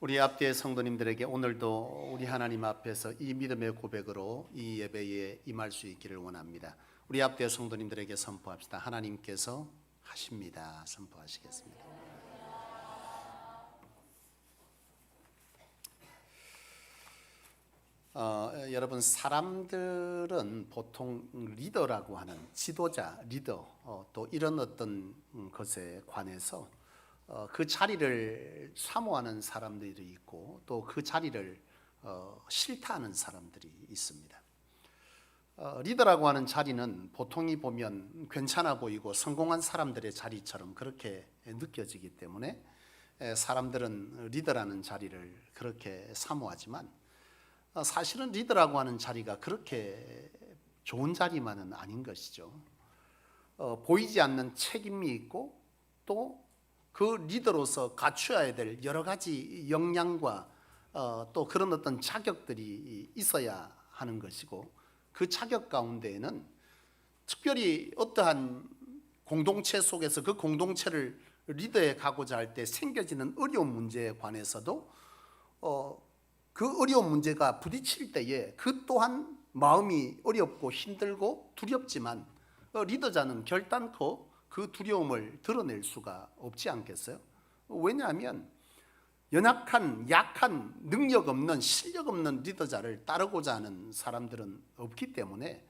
우리 앞뒤의 성도님들에게 오늘도 우리 하나님 앞에서 이 믿음의 고백으로 이 예배에 임할 수 있기를 원합니다. 우리 앞뒤의 성도님들에게 선포합시다. 하나님께서 하십니다. 선포하시겠습니다. 여러분, 사람들은 보통 리더라고 하는 지도자, 리더 또 이런 어떤 것에 관해서 그 자리를 사모하는 사람들이 있고 또 그 자리를 싫다하는 사람들이 있습니다. 리더라고 하는 자리는 보통이 보면 괜찮아 보이고 성공한 사람들의 자리처럼 그렇게 느껴지기 때문에 사람들은 리더라는 자리를 그렇게 사모하지만 사실은 리더라고 하는 자리가 그렇게 좋은 자리만은 아닌 것이죠. 보이지 않는 책임이 있고 또 그 리더로서 갖춰야 될 여러 가지 역량과 또 그런 어떤 자격들이 있어야 하는 것이고, 그 자격 가운데에는 특별히 어떠한 공동체 속에서 그 공동체를 리더해 가고자 할 때 생겨지는 어려운 문제에 관해서도 그 어려운 문제가 부딪힐 때에 그 또한 마음이 어렵고 힘들고 두렵지만 리더자는 결단코 그 두려움을 드러낼 수가 없지 않겠어요? 왜냐하면 연약한, 약한, 능력 없는, 실력 없는 리더자를 따르고자 하는 사람들은 없기 때문에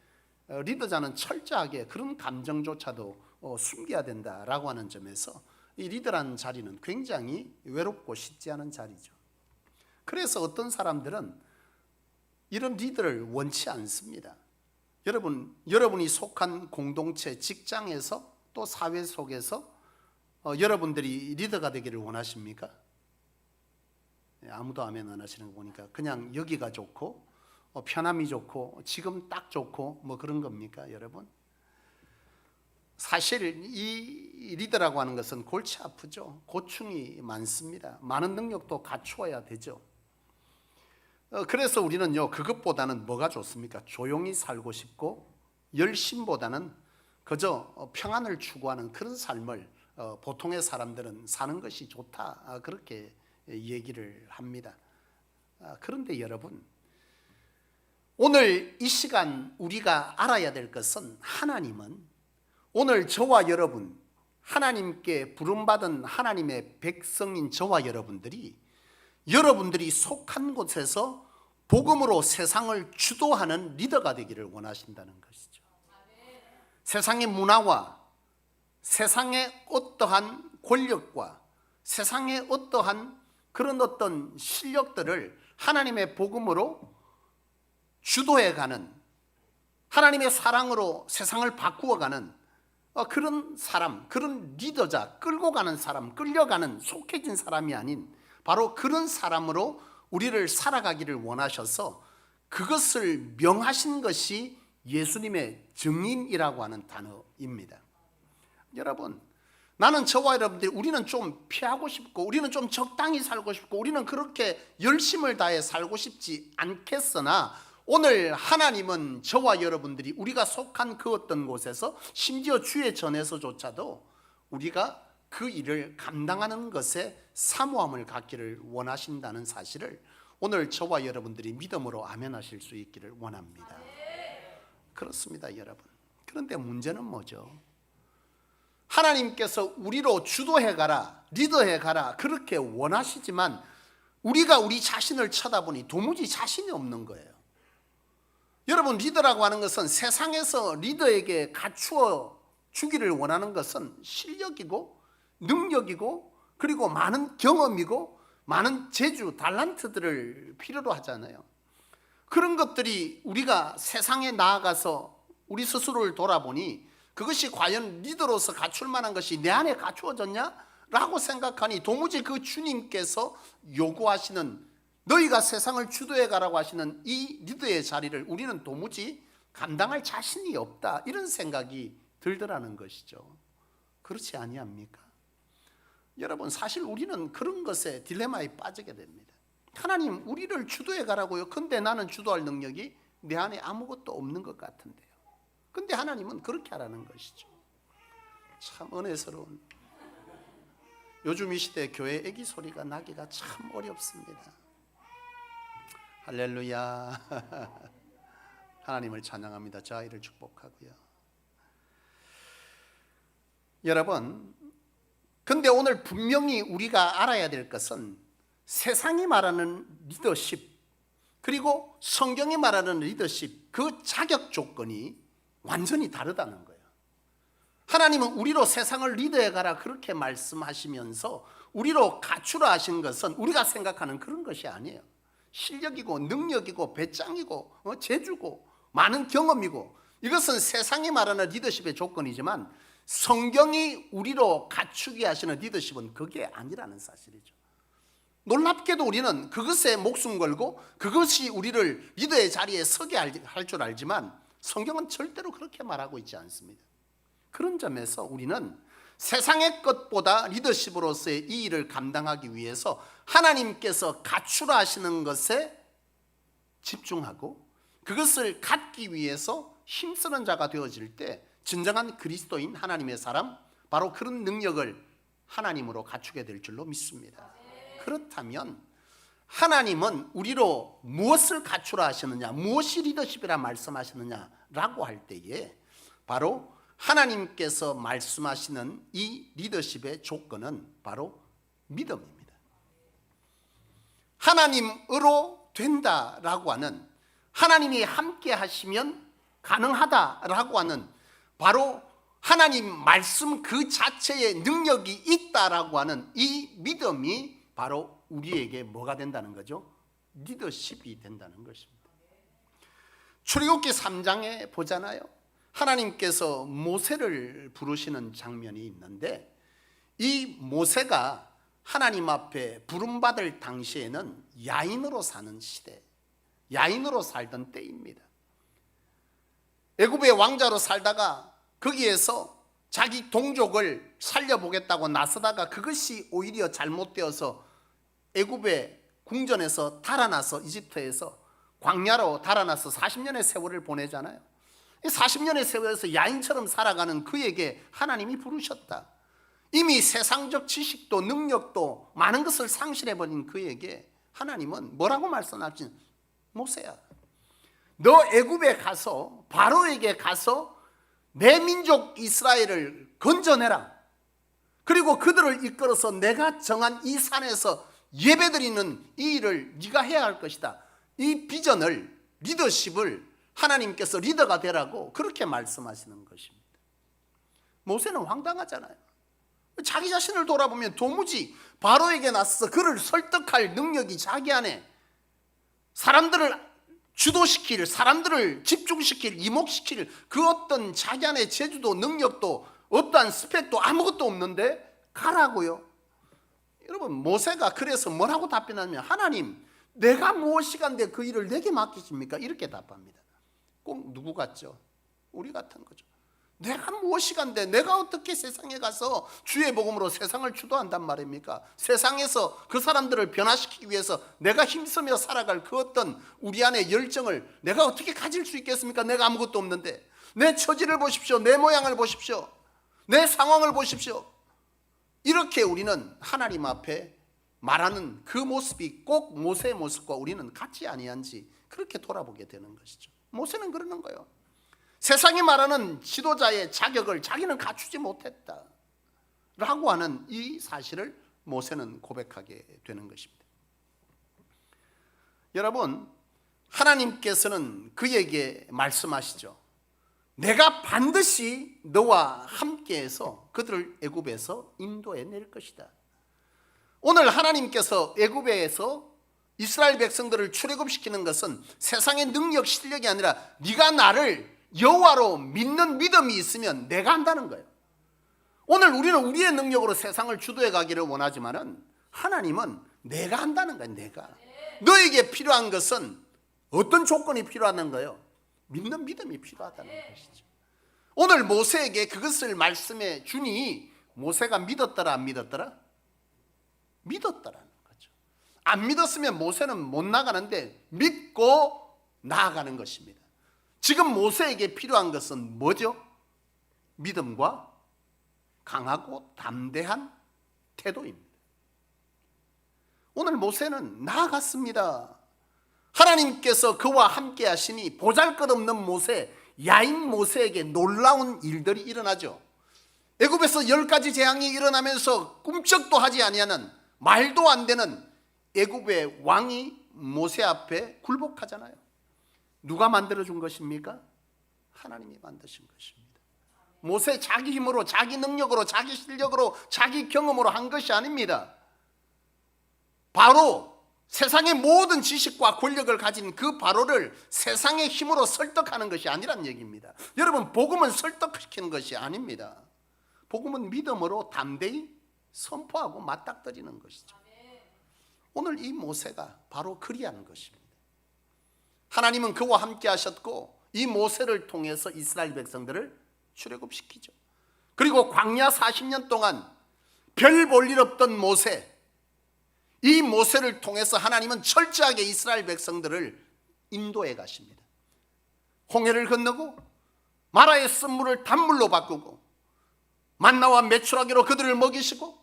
리더자는 철저하게 그런 감정조차도 숨겨야 된다라고 하는 점에서 이 리더라는 자리는 굉장히 외롭고 쉽지 않은 자리죠. 그래서 어떤 사람들은 이런 리더를 원치 않습니다. 여러분이 속한 공동체, 직장에서 또 사회 속에서 여러분들이 리더가 되기를 원하십니까? 아무도 아멘 안 하시는 거 보니까 그냥 여기가 좋고 편함이 좋고 지금 딱 좋고 뭐 그런 겁니까, 여러분? 사실 이 리더라고 하는 것은 골치 아프죠. 고충이 많습니다. 많은 능력도 갖추어야 되죠. 그래서 우리는요, 그것보다는 뭐가 좋습니까? 조용히 살고 싶고 열심보다는 그저 평안을 추구하는 그런 삶을 보통의 사람들은 사는 것이 좋다, 그렇게 얘기를 합니다. 그런데 여러분, 오늘 이 시간 우리가 알아야 될 것은 하나님은 오늘 저와 여러분, 하나님께 부름받은 하나님의 백성인 저와 여러분들이 속한 곳에서 복음으로 세상을 주도하는 리더가 되기를 원하신다는 것이죠. 세상의 문화와 세상의 어떠한 권력과 세상의 어떠한 그런 어떤 실력들을 하나님의 복음으로 주도해가는, 하나님의 사랑으로 세상을 바꾸어가는 그런 사람, 그런 리더자, 끌고 가는 사람, 끌려가는 속해진 사람이 아닌 바로 그런 사람으로 우리를 살아가기를 원하셔서 그것을 명하신 것이 예수님의 증인이라고 하는 단어입니다. 여러분, 나는 저와 여러분들이 우리는 좀 피하고 싶고 우리는 좀 적당히 살고 싶고 우리는 그렇게 열심을 다해 살고 싶지 않겠으나 오늘 하나님은 저와 여러분들이 우리가 속한 그 어떤 곳에서 심지어 주의 전에서조차도 우리가 그 일을 감당하는 것에 사모함을 갖기를 원하신다는 사실을 오늘 저와 여러분들이 믿음으로 아멘하실 수 있기를 원합니다. 그렇습니다, 여러분. 그런데 문제는 뭐죠? 하나님께서 우리로 주도해가라, 리더해가라 그렇게 원하시지만 우리가 우리 자신을 쳐다보니 도무지 자신이 없는 거예요. 여러분, 리더라고 하는 것은 세상에서 리더에게 갖추어 주기를 원하는 것은 실력이고 능력이고 그리고 많은 경험이고 많은 재주, 달란트들을 필요로 하잖아요. 그런 것들이 우리가 세상에 나아가서 우리 스스로를 돌아보니 그것이 과연 리더로서 갖출 만한 것이 내 안에 갖추어졌냐? 라고 생각하니 도무지 그 주님께서 요구하시는, 너희가 세상을 주도해 가라고 하시는 이 리더의 자리를 우리는 도무지 감당할 자신이 없다, 이런 생각이 들더라는 것이죠. 그렇지 아니합니까? 여러분, 사실 우리는 그런 것에 딜레마에 빠지게 됩니다. 하나님, 우리를 주도해 가라고요. 근데 나는 주도할 능력이 내 안에 아무것도 없는 것 같은데요. 근데 하나님은 그렇게 하라는 것이죠. 참 은혜스러운. 요즘 이 시대 교회 애기 소리가 나기가 참 어렵습니다. 할렐루야. 하나님을 찬양합니다. 자아이를 축복하고요. 여러분, 근데 오늘 분명히 우리가 알아야 될 것은 세상이 말하는 리더십, 그리고 성경이 말하는 리더십, 그 자격 조건이 완전히 다르다는 거예요. 하나님은 우리로 세상을 리더해 가라 그렇게 말씀하시면서 우리로 갖추라 하신 것은 우리가 생각하는 그런 것이 아니에요. 실력이고 능력이고 배짱이고 재주고 많은 경험이고, 이것은 세상이 말하는 리더십의 조건이지만 성경이 우리로 갖추게 하시는 리더십은 그게 아니라는 사실이죠. 놀랍게도 우리는 그것에 목숨 걸고 그것이 우리를 리더의 자리에 서게 할 줄 알지만 성경은 절대로 그렇게 말하고 있지 않습니다. 그런 점에서 우리는 세상의 것보다 리더십으로서의 이 일을 감당하기 위해서 하나님께서 갖추라 하시는 것에 집중하고 그것을 갖기 위해서 힘쓰는 자가 되어질 때 진정한 그리스도인 하나님의 사람, 바로 그런 능력을 하나님으로 갖추게 될 줄로 믿습니다. 그렇다면 하나님은 우리로 무엇을 갖추라 하시느냐, 무엇이 리더십이라 말씀하시느냐라고 할 때에 바로 하나님께서 말씀하시는 이 리더십의 조건은 바로 믿음입니다. 하나님으로 된다라고 하는, 하나님이 함께 하시면 가능하다라고 하는, 바로 하나님 말씀 그 자체의 능력이 있다라고 하는 이 믿음이 바로 우리에게 뭐가 된다는 거죠? 리더십이 된다는 것입니다. 출애굽기 3장에 보잖아요. 하나님께서 모세를 부르시는 장면이 있는데, 이 모세가 하나님 앞에 부름받을 당시에는 야인으로 사는 시대, 야인으로 살던 때입니다. 애굽의 왕자로 살다가 거기에서 자기 동족을 살려보겠다고 나서다가 그것이 오히려 잘못되어서 애굽의 궁전에서 달아나서 이집트에서 광야로 달아나서 40년의 세월을 보내잖아요. 40년의 세월에서 야인처럼 살아가는 그에게 하나님이 부르셨다. 이미 세상적 지식도 능력도 많은 것을 상실해버린 그에게 하나님은 뭐라고 말씀하신? 모세야, 너 애굽에 가서 바로에게 가서 내 민족 이스라엘을 건져내라. 그리고 그들을 이끌어서 내가 정한 이 산에서 예배드리는 이 일을 네가 해야 할 것이다. 이 비전을, 리더십을 하나님께서 리더가 되라고 그렇게 말씀하시는 것입니다. 모세는 황당하잖아요. 자기 자신을 돌아보면 도무지 바로에게 나서서 그를 설득할 능력이 자기 안에, 사람들을 주도시킬, 사람들을 집중시킬, 이목시킬 그 어떤 자기 안에 재주도 능력도 어떠한 스펙도 아무것도 없는데 가라고요. 여러분, 모세가 그래서 뭐라고 답변하냐면, 하나님, 내가 무엇이간데 그 일을 내게 맡기십니까? 이렇게 답합니다. 꼭 누구 같죠? 우리 같은 거죠. 내가 무엇이간데 내가 어떻게 세상에 가서 주의 복음으로 세상을 주도한단 말입니까? 세상에서 그 사람들을 변화시키기 위해서 내가 힘쓰며 살아갈 그 어떤 우리 안의 열정을 내가 어떻게 가질 수 있겠습니까? 내가 아무것도 없는데. 내 처지를 보십시오. 내 모양을 보십시오. 내 상황을 보십시오. 이렇게 우리는 하나님 앞에 말하는 그 모습이 꼭 모세의 모습과 우리는 같지 아니한지 그렇게 돌아보게 되는 것이죠. 모세는 그러는 거예요. 세상이 말하는 지도자의 자격을 자기는 갖추지 못했다 라고 하는 이 사실을 모세는 고백하게 되는 것입니다. 여러분, 하나님께서는 그에게 말씀하시죠. 내가 반드시 너와 함께해서 그들을 애굽에서 인도해 낼 것이다. 오늘 하나님께서 애굽에서 이스라엘 백성들을 출애굽시키는 것은 세상의 능력, 실력이 아니라 네가 나를 여호와로 믿는 믿음이 있으면 내가 한다는 거예요. 오늘 우리는 우리의 능력으로 세상을 주도해 가기를 원하지만은 하나님은 내가 한다는 거예요. 내가. 너에게 필요한 것은 어떤 조건이 필요하는 거예요? 믿는 믿음이 필요하다는 것이죠. 오늘 모세에게 그것을 말씀해 주니 모세가 믿었더라, 안 믿었더라? 믿었더라는 거죠. 안 믿었으면 모세는 못 나가는데 믿고 나아가는 것입니다. 지금 모세에게 필요한 것은 뭐죠? 믿음과 강하고 담대한 태도입니다. 오늘 모세는 나아갔습니다. 하나님께서 그와 함께 하시니 보잘것없는 모세, 야인 모세에게 놀라운 일들이 일어나죠. 애굽에서 10가지 재앙이 일어나면서 꿈쩍도 하지 아니하는, 말도 안 되는 애굽의 왕이 모세 앞에 굴복하잖아요. 누가 만들어준 것입니까? 하나님이 만드신 것입니다. 모세 자기 힘으로, 자기 능력으로, 자기 실력으로, 자기 경험으로 한 것이 아닙니다. 바로 세상의 모든 지식과 권력을 가진 그 바로를 세상의 힘으로 설득하는 것이 아니란 얘기입니다. 여러분, 복음은 설득시키는 것이 아닙니다. 복음은 믿음으로 담대히 선포하고 맞닥뜨리는 것이죠. 오늘 이 모세가 바로 그리하는 것입니다. 하나님은 그와 함께 하셨고 이 모세를 통해서 이스라엘 백성들을 출애굽시키죠. 그리고 광야 40년 동안 별 볼 일 없던 모세, 이 모세를 통해서 하나님은 철저하게 이스라엘 백성들을 인도해 가십니다. 홍해를 건너고 마라의 쓴물을 단물로 바꾸고 만나와 메추라기로 그들을 먹이시고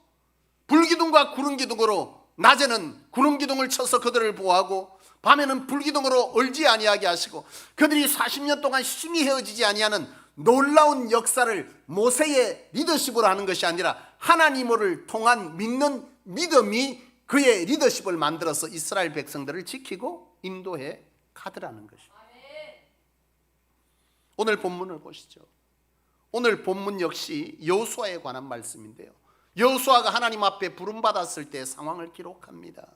불기둥과 구름기둥으로 낮에는 구름기둥을 쳐서 그들을 보호하고 밤에는 불기둥으로 얼지 아니하게 하시고 그들이 40년 동안 힘이 헤어지지 아니하는 놀라운 역사를 모세의 리더십으로 하는 것이 아니라 하나님을 통한 믿는 믿음이 그의 리더십을 만들어서 이스라엘 백성들을 지키고 인도해 가더라는 것입니다. 오늘 본문을 보시죠. 오늘 본문 역시 여호수아에 관한 말씀인데요. 여호수아가 하나님 앞에 부름받았을 때의 상황을 기록합니다.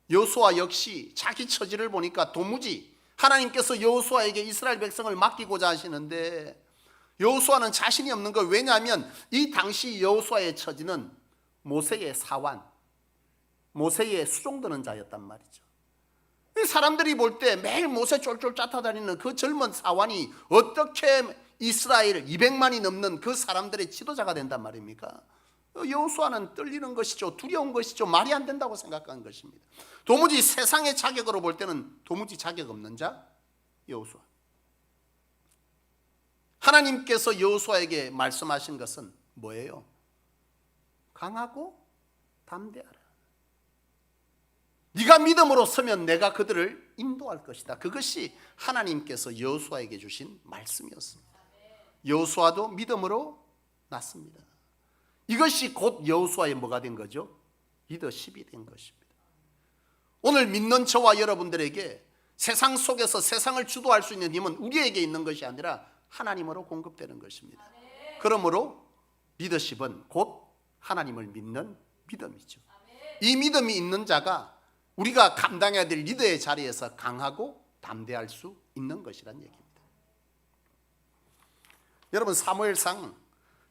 여호수아 역시 자기 처지를 보니까 도무지 하나님께서 여호수아에게 이스라엘 백성을 맡기고자 하시는데 여호수아는 자신이 없는 거. 왜냐하면 이 당시 여호수아의 처지는 모세의 사환, 모세의 수종드는 자였단 말이죠. 이 사람들이 볼 때 매일 모세 쫄쫄 쫓아다니는 그 젊은 사환이 어떻게 이스라엘 200만이 넘는 그 사람들의 지도자가 된단 말입니까? 여호수아는 떨리는 것이죠. 두려운 것이죠. 말이 안 된다고 생각한 것입니다. 도무지 세상의 자격으로 볼 때는 도무지 자격 없는 자 여호수아. 하나님께서 여호수아에게 말씀하신 것은 뭐예요? 강하고 담대하라. 네가 믿음으로 서면 내가 그들을 인도할 것이다. 그것이 하나님께서 여호수아에게 주신 말씀이었습니다. 여호수아도 믿음으로 났습니다. 이것이 곧 여호수아의 뭐가 된 거죠? 리더십이 된 것입니다. 오늘 믿는 저와 여러분들에게 세상 속에서 세상을 주도할 수 있는 힘은 우리에게 있는 것이 아니라 하나님으로 공급되는 것입니다. 그러므로 리더십은 곧 하나님을 믿는 믿음이죠. 이 믿음이 있는 자가 우리가 감당해야 될 리더의 자리에서 강하고 담대할 수 있는 것이란 얘기입니다. 여러분, 사무엘상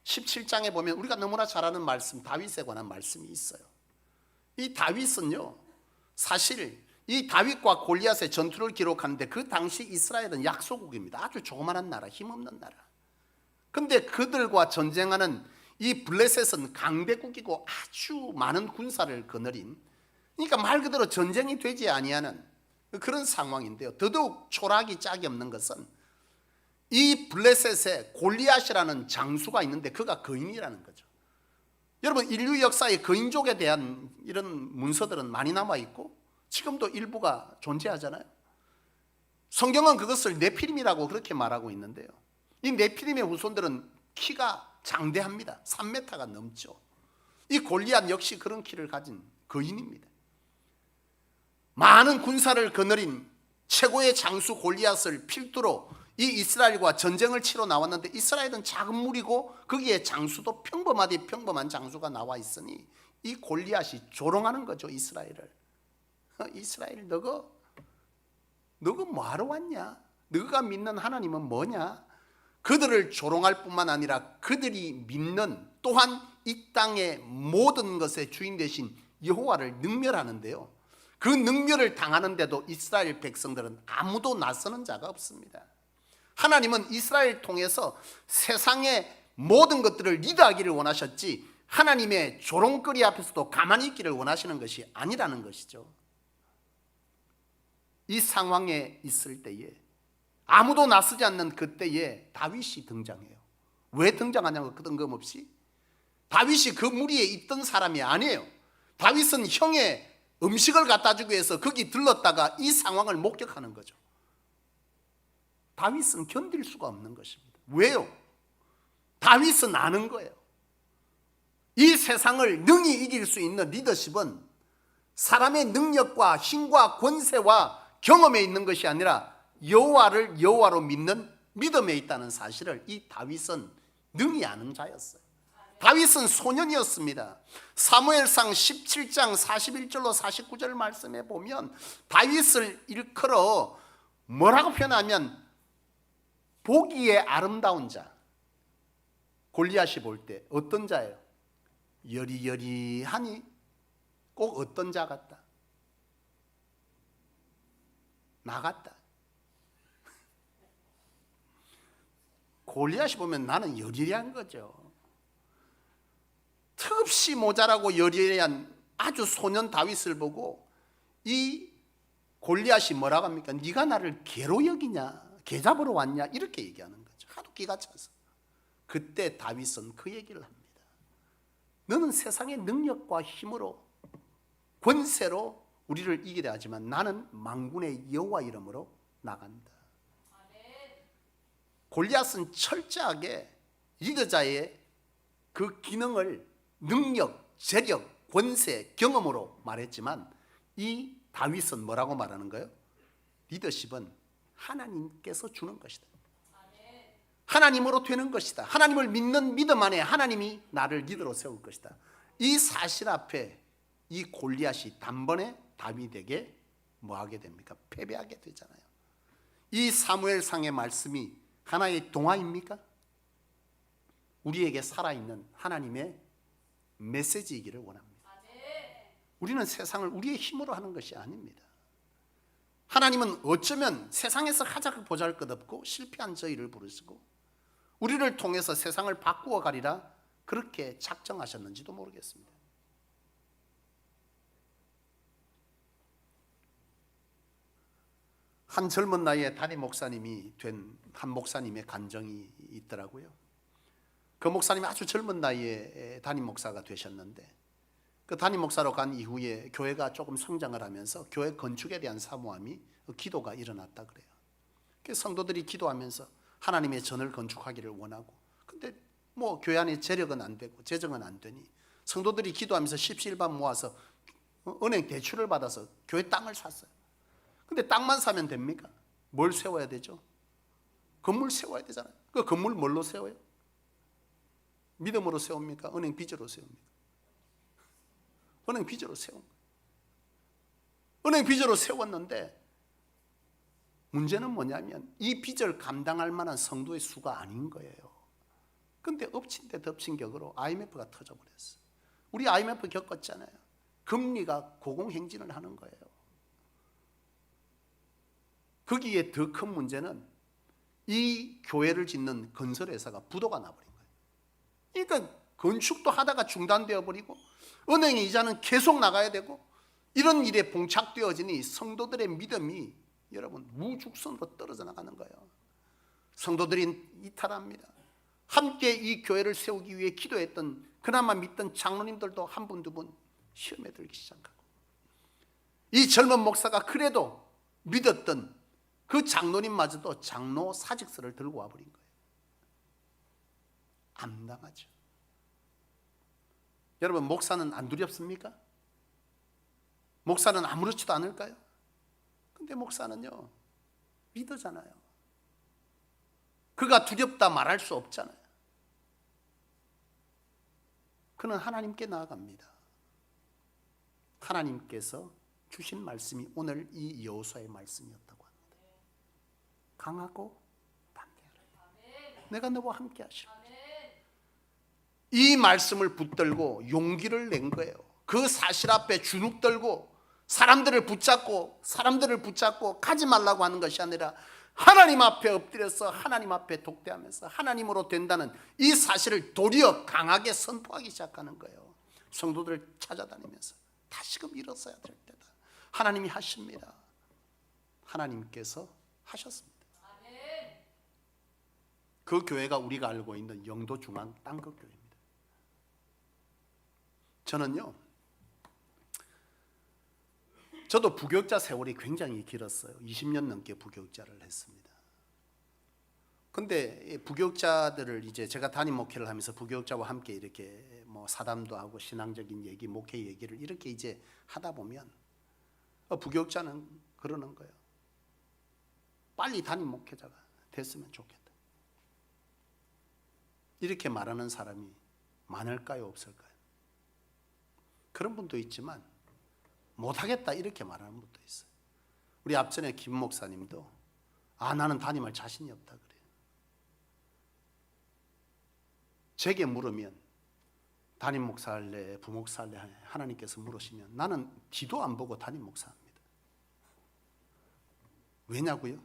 17장에 보면 우리가 너무나 잘 아는 말씀, 다윗에 관한 말씀이 있어요. 이 다윗은요, 사실 이 다윗과 골리앗의 전투를 기록하는데 그 당시 이스라엘은 약소국입니다. 아주 조그마한 나라, 힘없는 나라. 근데 그들과 전쟁하는 이 블레셋은 강대국이고 아주 많은 군사를 거느린, 그러니까 말 그대로 전쟁이 되지 아니하는 그런 상황인데요. 더더욱 초락이 짝이 없는 것은 이 블레셋에 골리앗이라는 장수가 있는데 그가 거인이라는 거죠. 여러분, 인류 역사의 거인족에 대한 이런 문서들은 많이 남아있고 지금도 일부가 존재하잖아요. 성경은 그것을 네피림이라고 그렇게 말하고 있는데요. 이 네피림의 후손들은 키가 장대합니다. 3m가 넘죠. 이 골리앗 역시 그런 키를 가진 거인입니다. 많은 군사를 거느린 최고의 장수 골리앗을 필두로 이 이스라엘과 전쟁을 치러 나왔는데 이스라엘은 작은 무리고 거기에 장수도 평범하디 평범한 장수가 나와 있으니 이 골리앗이 조롱하는 거죠. 이스라엘을. 이스라엘, 너가 뭐하러 왔냐? 너가 믿는 하나님은 뭐냐? 그들을 조롱할 뿐만 아니라 그들이 믿는 또한 이 땅의 모든 것의 주인 되신 여호와를 능멸하는데요. 그 능멸을 당하는데도 이스라엘 백성들은 아무도 나서는 자가 없습니다. 하나님은 이스라엘 통해서 세상의 모든 것들을 리드하기를 원하셨지 하나님의 조롱거리 앞에서도 가만히 있기를 원하시는 것이 아니라는 것이죠. 이 상황에 있을 때에 아무도 나서지 않는 그때에 다윗이 등장해요. 왜 등장하냐고 그 뜬금없이 다윗이 그 무리에 있던 사람이 아니에요. 다윗은 형의 음식을 갖다 주기 위해서 거기 들렀다가 이 상황을 목격하는 거죠. 다윗은 견딜 수가 없는 것입니다. 왜요? 다윗은 아는 거예요. 이 세상을 능히 이길 수 있는 리더십은 사람의 능력과 힘과 권세와 경험에 있는 것이 아니라 여호와를 여호와로 믿는 믿음에 있다는 사실을 이 다윗은 능히 아는 자였어요. 다윗은 소년이었습니다. 사무엘상 17장 41절로 49절 말씀에 보면 다윗을 일컬어 뭐라고 표현하면 보기에 아름다운 자. 골리앗이 볼 때 어떤 자예요? 여리여리하니 꼭 어떤 자 같다? 나 같다. 골리앗이 보면 나는 여리여리한 거죠. 턱없이 모자라고 여리여리한 아주 소년 다윗을 보고 이 골리앗이 뭐라고 합니까? 네가 나를 개로 여기냐? 개 잡으러 왔냐? 이렇게 얘기하는 거죠. 하도 기가 차서. 그때 다윗은 그 얘기를 합니다. 너는 세상의 능력과 힘으로 권세로 우리를 이기려 하지만 나는 만군의 여호와 이름으로 나간다. 골리앗은 철저하게 리더자의 그 기능을 능력, 재력, 권세, 경험으로 말했지만 이 다윗은 뭐라고 말하는 거예요? 리더십은 하나님께서 주는 것이다. 하나님으로 되는 것이다. 하나님을 믿는 믿음 안에 하나님이 나를 리더로 세울 것이다. 이 사실 앞에 이 골리앗이 단번에 다윗에게 뭐하게 됩니까? 패배하게 되잖아요. 이 사무엘상의 말씀이 하나의 동화입니까? 우리에게 살아있는 하나님의 메시지이기를 원합니다. 우리는 세상을 우리의 힘으로 하는 것이 아닙니다. 하나님은 어쩌면 세상에서 가장 보잘것없고 실패한 저희를 부르시고 우리를 통해서 세상을 바꾸어 가리라 그렇게 작정하셨는지도 모르겠습니다. 한 젊은 나이에 담임 목사님이 된 한 목사님의 간증이 있더라고요. 그 목사님이 아주 젊은 나이에 담임 목사가 되셨는데 그 담임 목사로 간 이후에 교회가 조금 성장을 하면서 교회 건축에 대한 사모함이 기도가 일어났다 그래요. 그래서 성도들이 기도하면서 하나님의 전을 건축하기를 원하고 근데 뭐 교회 안에 재력은 안 되고 재정은 안 되니 성도들이 기도하면서 십시일반 모아서 은행 대출을 받아서 교회 땅을 샀어요. 근데 땅만 사면 됩니까? 뭘 세워야 되죠? 건물 세워야 되잖아요. 그 건물 뭘로 세워요? 믿음으로 세웁니까? 은행 빚으로 세웁니까? 은행 빚으로 세운 거예요. 은행 빚으로 세웠는데 문제는 뭐냐면 이 빚을 감당할 만한 성도의 수가 아닌 거예요. 근데 엎친 데 덮친 격으로 IMF가 터져버렸어요. 우리 IMF 겪었잖아요. 금리가 고공행진을 하는 거예요. 거기에 더 큰 문제는 이 교회를 짓는 건설회사가 부도가 나버린 거예요. 그러니까 건축도 하다가 중단되어 버리고 은행의 이자는 계속 나가야 되고 이런 일에 봉착되어지니 성도들의 믿음이 여러분 무죽선으로 떨어져 나가는 거예요. 성도들이 이탈합니다. 함께 이 교회를 세우기 위해 기도했던 그나마 믿던 장로님들도 한 분 두 분 시험에 들기 시작하고 이 젊은 목사가 그래도 믿었던 그 장로님마저도 장로 사직서를 들고 와버린 거예요. 암담하죠. 여러분 목사는 안 두렵습니까? 목사는 아무렇지도 않을까요? 근데 목사는요 리더잖아요. 그가 두렵다 말할 수 없잖아요. 그는 하나님께 나아갑니다. 하나님께서 주신 말씀이 오늘 이 여호수아의 말씀이었다고 합니다. 강하고 담대하라. 내가 너와 함께 하시라. 이 말씀을 붙들고 용기를 낸 거예요. 그 사실 앞에 주눅 들고 사람들을 붙잡고 가지 말라고 하는 것이 아니라 하나님 앞에 엎드려서 하나님 앞에 독대하면서 하나님으로 된다는 이 사실을 도리어 강하게 선포하기 시작하는 거예요. 성도들을 찾아다니면서 다시금 일어서야 될 때다. 하나님이 하십니다. 하나님께서 하셨습니다. 그 교회가 우리가 알고 있는 영도중앙 땅끝교회입니다. 저도 부교육자 세월이 굉장히 길었어요. 20년 넘게 부교육자를 했습니다. 근데 부교육자들을 이제 제가 담임 목회를 하면서 부교육자와 함께 이렇게 뭐 사담도 하고 신앙적인 얘기, 목회 얘기를 이렇게 이제 하다 보면 부교육자는 그러는 거예요. 빨리 담임 목회자가 됐으면 좋겠다. 이렇게 말하는 사람이 많을까요, 없을까요? 그런 분도 있지만 못하겠다 이렇게 말하는 분도 있어요. 우리 앞전에 김 목사님도 나는 담임할 자신이 없다 그래요. 제게 물으면 담임 목사 할래, 부목사 할래 하나님께서 물으시면 나는 뒤도 안 보고 담임 목사합니다. 왜냐고요?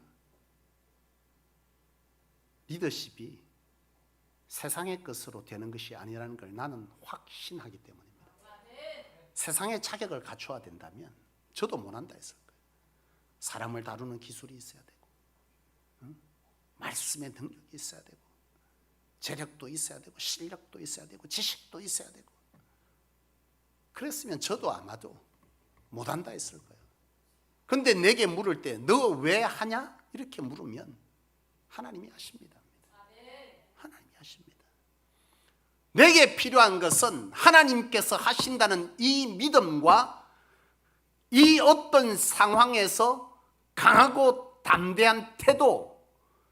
리더십이 세상의 것으로 되는 것이 아니라는 걸 나는 확신하기 때문입니다. 세상의 자격을 갖춰야 된다면 저도 못한다 했을 거예요. 사람을 다루는 기술이 있어야 되고, 말씀의 능력이 있어야 되고, 재력도 있어야 되고, 실력도 있어야 되고, 지식도 있어야 되고. 그랬으면 저도 아마도 못한다 했을 거예요. 근데 내게 물을 때 너 왜 하냐? 이렇게 물으면 하나님이 하십니다. 하나님이 하십니다. 내게 필요한 것은 하나님께서 하신다는 이 믿음과 이 어떤 상황에서 강하고 담대한 태도,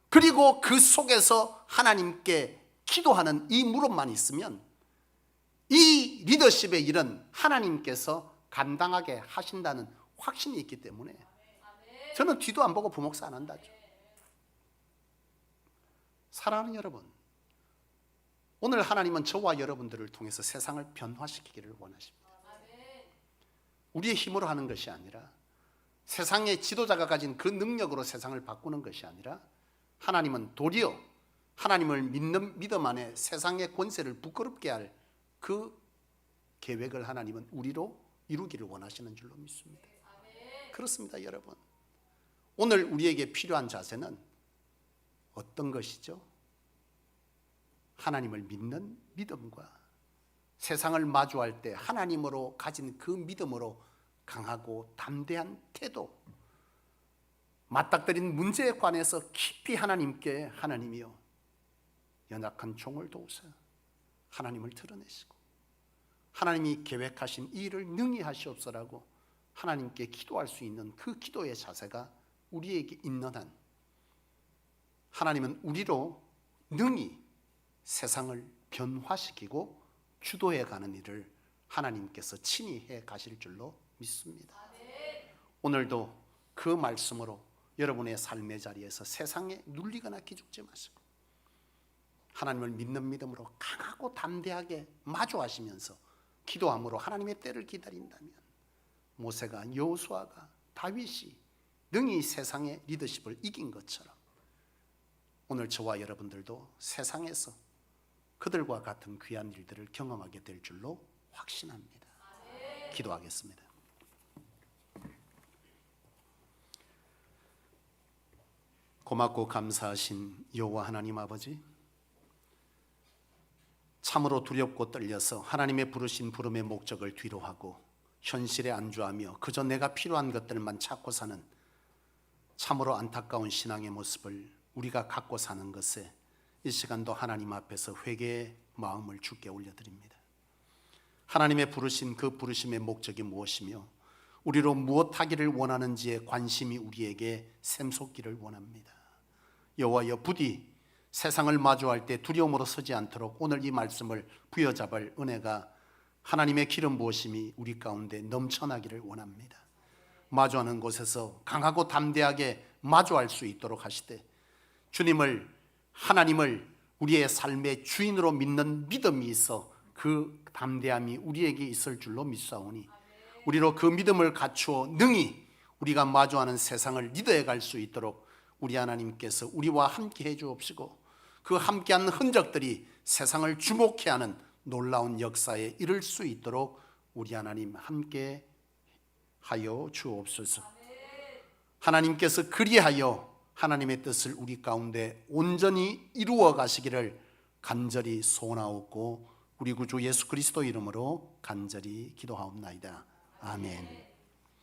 그리고 그 속에서 하나님께 기도하는 이 무릎만 있으면 이 리더십의 일은 하나님께서 감당하게 하신다는 확신이 있기 때문에 저는 뒤도 안 보고 부목사 안 한다죠. 사랑하는 여러분, 오늘 하나님은 저와 여러분들을 통해서 세상을 변화시키기를 원하십니다. 우리의 힘으로 하는 것이 아니라, 세상의 지도자가 가진 그 능력으로 세상을 바꾸는 것이 아니라, 하나님은 도리어 하나님을 믿는 믿음 안에 세상의 권세를 부끄럽게 할 그 계획을 하나님은 우리로 이루기를 원하시는 줄로 믿습니다. 그렇습니다, 여러분. 오늘 우리에게 필요한 자세는 어떤 것이죠? 하나님을 믿는 믿음과 세상을 마주할 때 하나님으로 가진 그 믿음으로 강하고 담대한 태도, 맞닥뜨린 문제에 관해서 깊이 하나님께 하나님이여 연약한 종을 도우사 하나님을 드러내시고 하나님이 계획하신 이 일을 능히 하시옵소라고 하나님께 기도할 수 있는 그 기도의 자세가 우리에게 있는 한 하나님은 우리로 능히 세상을 변화시키고 주도해가는 일을 하나님께서 친히 해 가실 줄로 믿습니다. 오늘도 그 말씀으로 여러분의 삶의 자리에서 세상에 눌리거나 기죽지 마시고 하나님을 믿는 믿음으로 강하고 담대하게 마주하시면서 기도함으로 하나님의 때를 기다린다면 모세가, 여호수아가, 다윗이 능히 세상의 리더십을 이긴 것처럼 오늘 저와 여러분들도 세상에서 그들과 같은 귀한 일들을 경험하게 될 줄로 확신합니다. 기도하겠습니다. 고맙고 감사하신 여호와 하나님 아버지, 참으로 두렵고 떨려서 하나님의 부르신 부름의 목적을 뒤로하고 현실에 안주하며 그저 내가 필요한 것들만 찾고 사는 참으로 안타까운 신앙의 모습을 우리가 갖고 사는 것에 이 시간도 하나님 앞에서 회개의 마음을 주께 올려드립니다. 하나님의 부르신 그 부르심의 목적이 무엇이며 우리로 무엇 하기를 원하는지에 관심이 우리에게 샘솟기를 원합니다. 여호와여, 부디 세상을 마주할 때 두려움으로 서지 않도록 오늘 이 말씀을 부여잡을 은혜가 하나님의 기름 부으심이 우리 가운데 넘쳐나기를 원합니다. 마주하는 곳에서 강하고 담대하게 마주할 수 있도록 하시되 주님을, 하나님을 우리의 삶의 주인으로 믿는 믿음이 있어 그 담대함이 우리에게 있을 줄로 믿사오니 우리로 그 믿음을 갖추어 능히 우리가 마주하는 세상을 리더해 갈 수 있도록 우리 하나님께서 우리와 함께 해 주옵시고 그 함께한 흔적들이 세상을 주목해 하는 놀라운 역사에 이를 수 있도록 우리 하나님 함께 하여 주옵소서. 하나님께서 그리하여 하나님의 뜻을 우리 가운데 온전히 이루어 가시기를 간절히 소원하옵고 우리 구주 예수 그리스도 이름으로 간절히 기도하옵나이다. 아멘.